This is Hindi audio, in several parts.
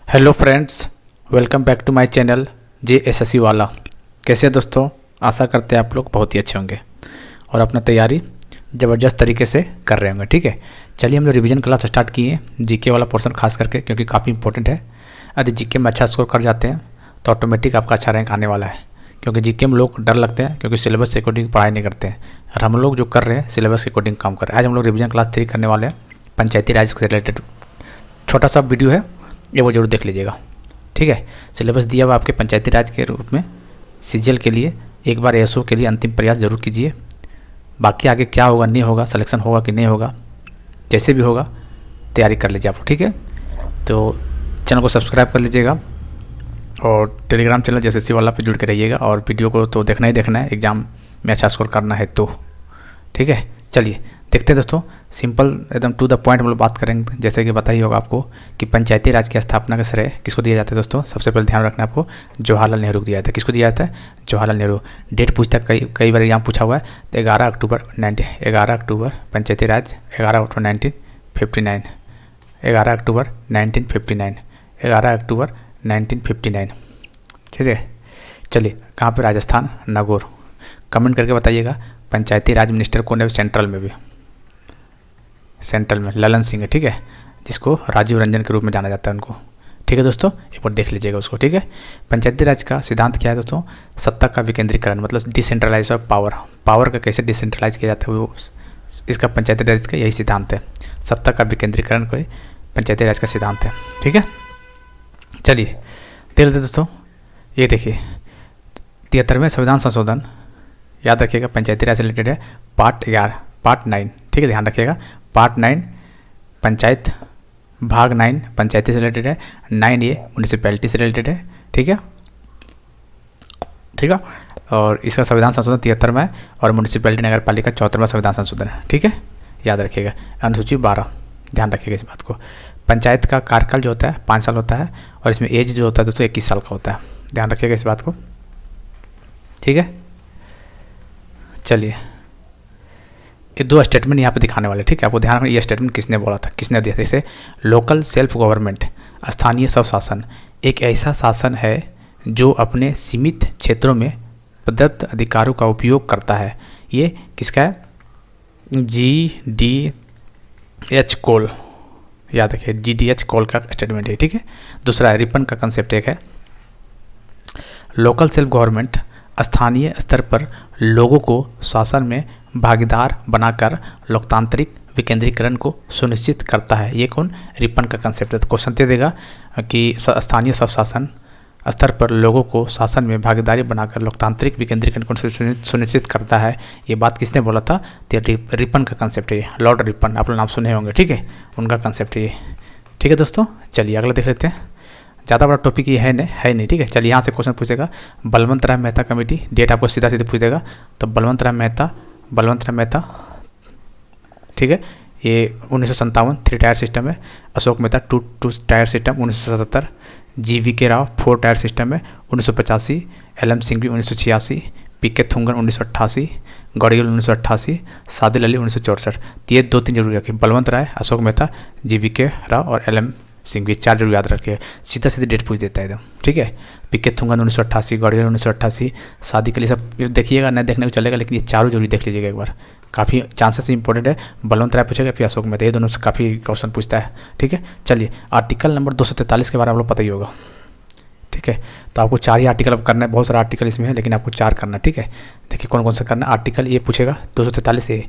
Hello friends, welcome back to my channel JSSC वाला। कैसे हैं दोस्तों? आशा करते हैं आप लोग बहुत ही अच्छे होंगे और अपना तैयारी ज़बरदस्त तरीके से कर रहे होंगे। ठीक है, चलिए हम लोग रिवीजन क्लास स्टार्ट किए जीके वाला पोर्शन खास करके, क्योंकि काफ़ी इंपॉर्टेंट है। यदि जीके में अच्छा स्कोर कर जाते हैं तो ऑटोमेटिक आपका अच्छा रैंक आने वाला है। क्योंकि जीके में लोग डर लगते हैं क्योंकि सिलेबस के अकॉर्डिंग पढ़ाई नहीं करते हैं, और हम लोग जो कर रहे हैं सिलेबस के अकॉर्डिंग काम कर रहे हैं। आज हम लोग रिवीजन क्लास 3 करने वाले हैं, पंचायती राज से रिलेटेड छोटा सा वीडियो है, ये वो जरूर देख लीजिएगा। ठीक है, सिलेबस दिया हुआ आपके पंचायती राज के रूप में सीजीएल के लिए। एक बार एएसओ के लिए अंतिम प्रयास जरूर कीजिए। बाकी आगे क्या होगा नहीं होगा, सिलेक्शन होगा कि नहीं होगा, जैसे भी होगा तैयारी कर लीजिए आप लोग। ठीक है, तो चैनल को सब्सक्राइब कर लीजिएगा और टेलीग्राम चैनल JSSC वाला पे जुड़ के रहिएगा। और वीडियो को तो देखना ही देखना है, एग्ज़ाम में अच्छा स्कोर करना है तो। ठीक है, चलिए देखते हैं दोस्तों। सिंपल एकदम टू द पॉइंट हम लोग बात करेंगे। जैसे कि पता ही होगा आपको कि पंचायती राज की स्थापना का श्रेय किसको दिया जाता है दोस्तों? सबसे पहले ध्यान रखना है आपको, जवाहरलाल नेहरू को दिया जाता है। किसको दिया जाता है? जवाहरलाल नेहरू। डेट पूछता है, कई बार एग्जाम पूछा हुआ है। तो 11 अक्टूबर पंचायती राज 11 अक्टूबर 1959, 11 अक्टूबर 1959, 11 अक्टूबर 1959। ठीक है, चलिए कहाँ पे? राजस्थान, नागौर। कमेंट करके बताइएगा पंचायती राज मिनिस्टर कौन है सेंट्रल में भी? सेंट्रल में ललन सिंह है। ठीक है, जिसको राजीव रंजन के रूप में जाना जाता है उनको। ठीक है दोस्तों, एक बार देख लीजिएगा उसको। ठीक है, पंचायती राज का सिद्धांत क्या है दोस्तों? सत्ता का विकेंद्रीकरण, मतलब डिसेंट्रलाइज ऑफ पावर। पावर का कैसे डिसेंट्रलाइज किया जाता है वो इसका पंचायती राज का यही सिद्धांत है। सत्ता का विकेंद्रीकरण कोई पंचायती राज का सिद्धांत है। ठीक है, चलिए देख लेते दोस्तों। ये देखिए 73वें संविधान संशोधन, याद रखिएगा पंचायती राज से रिलेटेड है। पार्ट 9। ठीक है, ध्यान रखिएगा। पार्ट 9 पंचायत, भाग 9 पंचायती से रिलेटेड है। 9A म्यूनिसिपैलिटी से रिलेटेड है। ठीक है, ठीक है। और इसका संविधान संशोधन 73वां है और म्यूनिसिपैलिटी नगर पालिका 74वां संविधान संशोधन है। ठीक है, याद रखिएगा। अनुसूची 12, ध्यान रखिएगा इस बात को। पंचायत का कार्यकाल जो होता है 5 साल होता है और इसमें एज जो होता है दोस्तों 21 साल का होता है। ध्यान रखिएगा इस बात को। ठीक है, चलिए ये 2 स्टेटमेंट यहाँ पे दिखाने वाले। ठीक है, आपको ध्यान रखना ये स्टेटमेंट किसने बोला था, किसने दिया था इसे। लोकल सेल्फ गवर्नमेंट, स्थानीय स्वशासन, एक ऐसा शासन है जो अपने सीमित क्षेत्रों में प्रदत्त अधिकारों का उपयोग करता है। ये किसका है? GDH कोल, याद रखिए GDH कोल का स्टेटमेंट है। ठीक है, दूसरा है रिपन का कंसेप्ट एक है। लोकल सेल्फ गवर्नमेंट स्थानीय स्तर पर लोगों को शासन में भागीदार बनाकर लोकतांत्रिक विकेंद्रीकरण को सुनिश्चित करता है। ये कौन? रिपन का कंसेप्ट है। तो क्वेश्चन दे देगा कि स्थानीय स्वशासन स्तर पर लोगों को शासन में भागीदारी बनाकर लोकतांत्रिक विकेंद्रीकरण को सुनिश्चित करता है। ये बात किसने बोला था? तो रिपन का कंसेप्ट है, लॉर्ड रिपन। आप लोग नाम सुने होंगे। ठीक है, उनका कंसेप्ट है ये। ठीक है दोस्तों, चलिए अगला देख लेते हैं। ज़्यादा बड़ा टॉपिक ये है नहीं। ठीक है, चलिए यहाँ से क्वेश्चन पूछेगा। बलवंत राय मेहता कमेटी, डेट आपको सीधा सीधे पूछ देगा। तो बलवंत राय मेहता, ठीक है, ये 1957 3 टायर सिस्टम है। Ashok Mehta 2 tier system 1977। GVK Rao 4 tier system है 1985। LM सिंघवी 1986। PK थुंगन 1988। गौड़ियल 1988। सादिल अली 1964। तो ये 2-3 जरूर रखिए, बलवंत राय, अशोक मेहता, GVK राव और LM सिंघवी, 4 जरूर याद रखिए। सीधा सीधे डेट पूछ देता है एकदम। ठीक है, PK थुंगन 1988, गौड़ियल 1988, सादिक अली, सब देखिएगा, नहीं देखने को चलेगा, लेकिन ये चारों जरूर देख लीजिएगा एक बार। काफ़ी चांसेस इंपॉर्टेंट है। बलवंत राय पूछेगा, फिर अशोक मेहता, ये दोनों से काफ़ी क्वेश्चन पूछता है। ठीक है, चलिए आर्टिकल नंबर 243 के बारे में आप लोग पता ही होगा। ठीक है, तो आपको 4 ही आर्टिकल अब करना है। बहुत सारा आर्टिकल इसमें है लेकिन आपको 4 करना है। ठीक है, देखिए कौन कौन सा करना है। आर्टिकल ये पूछेगा 243A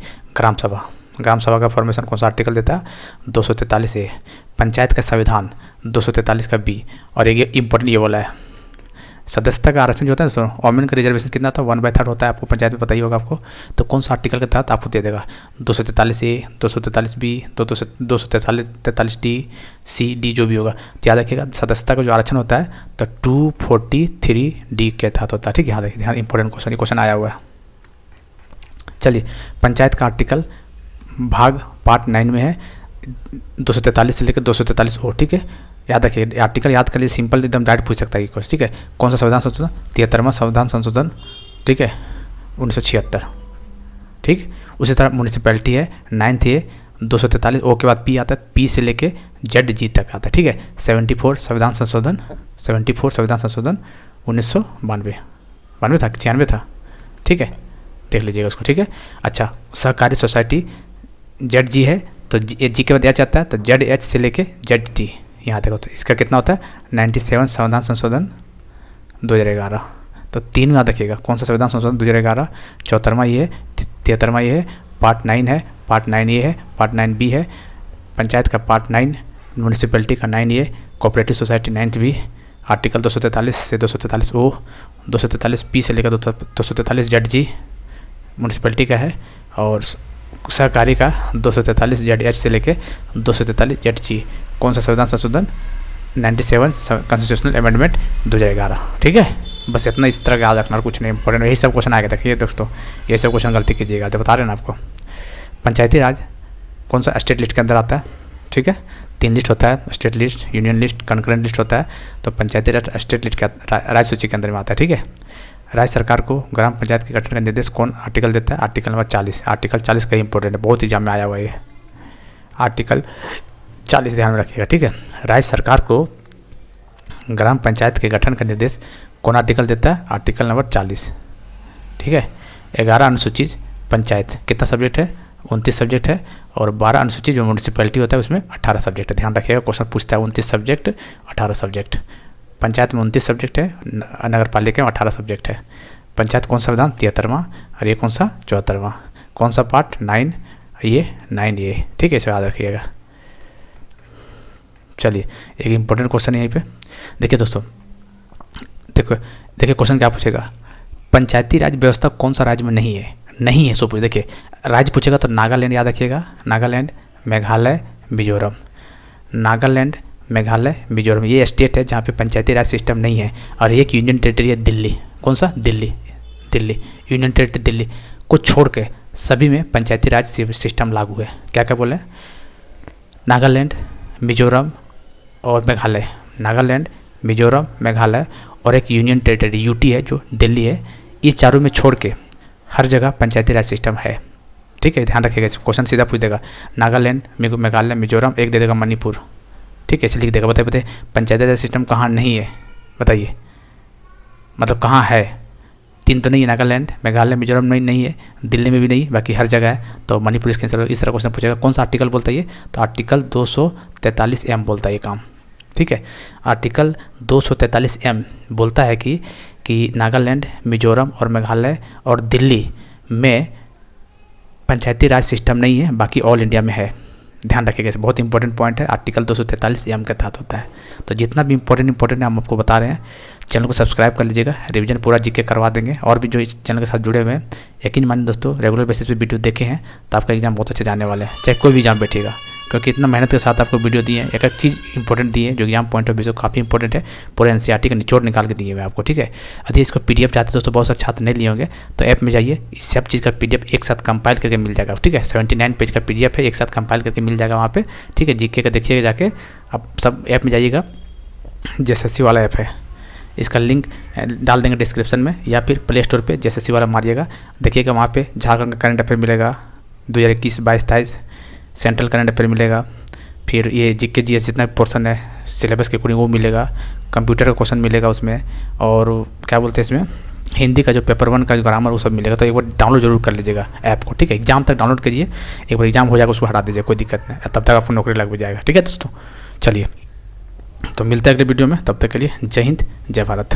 ग्राम सभा का फॉर्मेशन कौन सा आर्टिकल देता है? 243A। पंचायत का संविधान 243 का B। और एक इम्पोर्टेंट ये बोला है, सदस्यता का आरक्षण जो होता है दोस्तों, वोमेन का रिजर्वेशन कितना था? 1/3 होता है। आपको पंचायत में पता ही होगा आपको। तो कौन सा आर्टिकल के तहत आपको दे देगा? 243A, 243B, 243D, C, D जो भी होगा। तो याद रखिएगा सदस्यता का जो आरक्षण होता है तो 243D के तहत होता है। ठीक है, यहाँ देखिए, ध्यान इंपॉर्टेंट क्वेश्चन आया हुआ है। चलिए पंचायत का आर्टिकल भाग पार्ट 9 में है 243 से लेकर 243O। ठीक है, याद रखिए आर्टिकल याद कर लिए, सिंपल एकदम डायरेक्ट पूछ सकता है ये क्वेश्चन। ठीक है, कौन सा संविधान संशोधन? 73वां संविधान संशोधन। ठीक है, 1976। ठीक, उसी तरह म्यूनिसिपैलिटी है 9th A 243, ओ के बाद पी आता है, पी से लेके जेड जी तक आता है, ठीक है। 74 संविधान संशोधन 1992 था कि 96 था, ठीक है, देख लीजिएगा उसको, ठीक है। अच्छा, सहकारी सोसाइटी जेड जी है तो जी के बाद एच आता है, तो जेड एच से लेके जेड टी यहाँ तक होता है। इसका कितना होता है 97 संविधान संशोधन 2011। तो 3 याद रखिएगा, कौन सा संविधान संशोधन 2011, 74वां ये है, 73वां ये है, पार्ट 9 है, पार्ट 9 ये है, पार्ट 9 बी है, पंचायत का पार्ट 9, म्यूनिसिपैलिटी का 9 ये, कोऑपरेटिव सोसाइटी 9 बी, आर्टिकल 243 से 243 ओ, 243 पी से लेकर 243 जेड जी म्यूनिसिपैलिटी का है, और सहकारी का 243 जेड एच से लेके 243 जेड जी। कौन सा संविधान संशोधन 97 कॉन्स्टिट्यूशनल अमेंडमेंट 2011, ठीक है। बस इतना इस तरह का याद रखना और कुछ नहीं इंपॉर्टेंट, यही सब क्वेश्चन आएगा। देखिए दोस्तों, ये सब क्वेश्चन गलती कीजिएगा, तो बता रहे हैं ना आपको। पंचायती राज कौन सा स्टेट लिस्ट के अंदर आता है, ठीक है। 3 लिस्ट होता है, state list, union list, concurrent list होता है। तो पंचायती राज स्टेट लिस्ट का राज्य सूची के अंदर में आता है, ठीक है। राज्य सरकार को ग्राम पंचायत के गठन का निर्देश कौन आर्टिकल देता है, आर्टिकल नंबर 40। आर्टिकल 40 का इंपॉर्टेंट है, बहुत एग्जाम में आया हुआ है आर्टिकल 40, ध्यान में रखिएगा, ठीक है। राज्य सरकार को ग्राम पंचायत के गठन का निर्देश कौन आर्टिकल देता है, आर्टिकल नंबर 40, ठीक है। 11 अनुसूचित पंचायत कितना सब्जेक्ट है, 29 सब्जेक्ट है, और 12 अनुसूचित जो म्यूनिसिपैलिटी होता है उसमें 18 सब्जेक्ट है। ध्यान रखिएगा, क्वेश्चन पूछता है 29 सब्जेक्ट 18 सब्जेक्ट। पंचायत में 29 सब्जेक्ट है, नगर पालिका में 18 सब्जेक्ट है। पंचायत कौन सा संविधान 73वां, और ये कौन सा 74वां, कौन सा पार्ट 9 ये 9 ये, ठीक है, इसे याद रखिएगा। चलिए एक इम्पोर्टेंट क्वेश्चन है यहीं पे, देखिए दोस्तों, देखिए क्वेश्चन क्या पूछेगा, पंचायती राज व्यवस्था कौन सा राज्य में नहीं है, सो पूछे। देखिए राज्य पूछेगा तो नागालैंड याद रखिएगा, नागालैंड, मेघालय, मिजोरम। नागालैंड, मेघालय, मिजोरम ये स्टेट है जहाँ पे पंचायती राज सिस्टम नहीं है। और एक यूनियन टेरिटरी है दिल्ली, कौन सा, दिल्ली यूनियन टेरिटरी दिल्ली को छोड़ के सभी में पंचायती राज सिस्टम लागू है। क्या क्या बोले, नागालैंड, मिजोरम और मेघालय, नागालैंड, मिजोरम, मेघालय और एक यूनियन टेरिटरी यूटी है जो दिल्ली है, इस चारों में छोड़ के हर जगह पंचायती राज सिस्टम है, ठीक है। ध्यान रखिएगा, क्वेश्चन सीधा पूछ देगा, नागालैंड, मेघालय, मिजोरम, एक दे देगा मणिपुर, ठीक है, ऐसे लिख देगा। बताइए पंचायती राज सिस्टम कहाँ नहीं है, बताइए, मतलब कहाँ है, 3 तो नहीं है, नागालैंड, मेघालय, मिजोरम में नहीं है, दिल्ली में भी नहीं, बाकी हर जगह है। तो मणिपुर इसके आंसर, इस तरह क्वेश्चन पूछेगा। कौन सा आर्टिकल बोलता है ये, तो आर्टिकल 243M बोलता है ये काम, ठीक है। आर्टिकल 243M बोलता है कि नागालैंड, मिजोरम और मेघालय और दिल्ली में पंचायती राज सिस्टम नहीं है, बाकी ऑल इंडिया में है। ध्यान रखिएगा, बहुत इंपॉर्टेंट पॉइंट है, आर्टिकल 243M के तहत होता है। तो जितना भी इंपॉर्टेंट है हम आपको बता रहे हैं। चैनल को सब्सक्राइब कर लीजिएगा, रिवीजन पूरा जीके करवा देंगे। और भी जो इस चैनल के साथ जुड़े हुए हैं, यकीन मानिए दोस्तों, रेगुलर बेसिस पे वीडियो देखे हैं तो आपका एग्जाम बहुत अच्छे जाने वाले हैं, चाहे कोई भी एग्जाम बैठेगा, क्योंकि इतना मेहनत के साथ आपको वीडियो दिए हैं, एक एक चीज़ इंपॉर्टेंट दी है जो एग्जाम पॉइंट ऑफ व्यू से काफ़ी इंपॉर्टेंट है। पूरे एनसीईआरटी का निचोड़ निकाल के दिए हुए आपको, ठीक है। यदि इसको पीडीएफ चाहते दोस्तों, बहुत सारे छात्र नहीं लिए होंगे, तो ऐप में जाइए, इस सब चीज़ का पीडीएफ एक साथ कंपाइल करके मिल जाएगा, ठीक है। 79 पेज का पीडीएफ है, एक साथ कंपाइल करके मिल जाएगा वहाँ पे, ठीक है। जीके का देखिएगा जाके, आप सब ऐप में जाइएगा, जेएसएससी वाला ऐप है, इसका लिंक डाल देंगे डिस्क्रिप्शन में, या फिर प्ले स्टोर पर जेएसएससी वाला मारिएगा, देखिएगा वहाँ पे झारखंड का करंट अफेयर मिलेगा 2021, 22, 23, सेंट्रल करंट अफेयर मिलेगा, फिर ये जीके जीएस जितना भी पोर्सन है सिलेबस के अकॉर्डिंग वो मिलेगा, कंप्यूटर का क्वेश्चन मिलेगा उसमें, और क्या बोलते हैं इसमें हिंदी का जो पेपर 1 का जो ग्रामर वो सब मिलेगा। तो एक बार डाउनलोड जरूर कर लीजिएगा ऐप को, ठीक है। एग्जाम तक डाउनलोड कीजिए, एक बार एग्जाम हो जाएगा उसको हटा दीजिए, कोई दिक्कत नहीं, तब तक आपको नौकरी लग भी जाएगा, ठीक है दोस्तों। चलिए तो मिलते हैं अगले वीडियो में, तब तक के लिए जय हिंद, जय भारत।